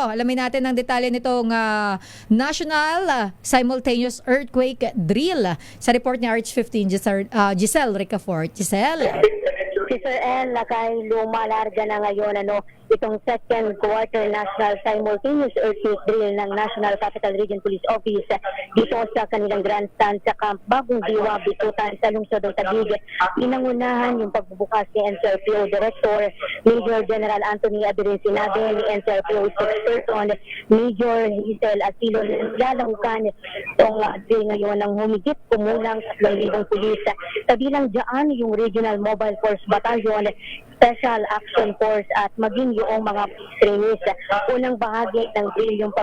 alamin natin ang detalye nitong National Simultaneous Earthquake Drill sa report ni RH15 Giselle Ricafort. Giselle. Si Sir El, kay lumalarga na ngayon itong second quarter National Simultaneous Earthquake Drill ng National Capital Region Police Office dito sa kanilang grandstand sa Camp Bagong Diwa, Bikutan sa lungsod ng Taguig. Pinangunahan yung pagbubukas ni NCRPO Director Major General Anthony Abirin Sinabe, ni NCRPO spokesperson Major Giselle Asilo. Lalahukan itong drill ngayon ng humigit kumulang 3,000 pulis. Kabilang dyan yung Regional Mobile Force Battalion, Special Action Force at maging yung mga trainees. Unang bahagi ng drill yung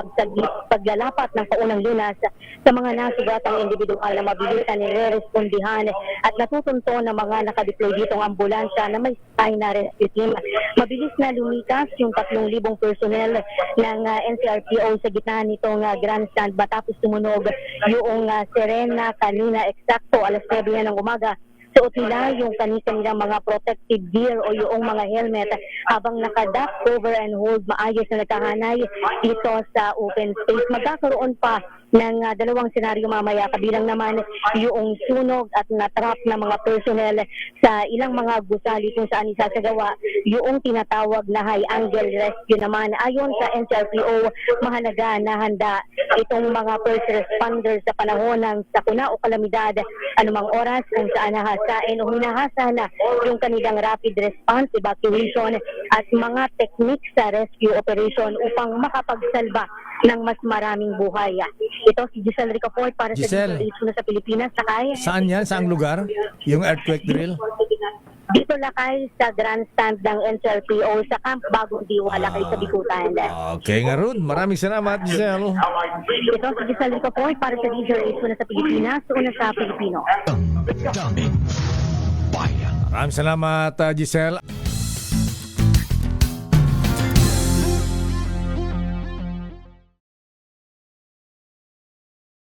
paglalapat ng paunang lunas sa mga nasugatang individual na mabilisan nire-respondihan at natutunto ng mga nakadeploy ditong ambulansya na may stay na rescue team. Mabilis na lumikas yung 3,000 personnel ng NCRPO sa gitna nitong grandstand matapos tumunog yung sirena kanina eksakto alas 9 ng umaga. Suot nila yung kanilang mga protective gear o yung mga helmet habang nakadak, cover and hold maayos na nagkahanay dito sa open space. Magkakaroon pa ng dalawang senaryo mamaya, kabilang naman yung sunog at natrap na mga personnel sa ilang mga gusali kung saan isasagawa yung tinatawag na high angle rescue naman. Ayon sa NCRPO, mahalaga na handa itong mga first responders sa panahon ng sakuna o kalamidad anumang oras kung saan nahasain o hinahasa na yung kanilang rapid response, evacuation at mga techniques sa rescue operation upang makapagsalba ng mas maraming buhay. Ito si Giselle Ricafort para Giselle, sa dito sa Pilipinas. Sakay. Saan yan? Saang lugar? Yung earthquake drill? Dito lakay sa grandstand ng NCRPO sa Camp Bagong Diwa, lakay sa Bikutan. Okay nga ron. Maraming salamat, Giselle. Ito si Giselle Ricafort para sa DJ una sa Pilipinas, una sa Pilipino. Maraming salamat, Giselle.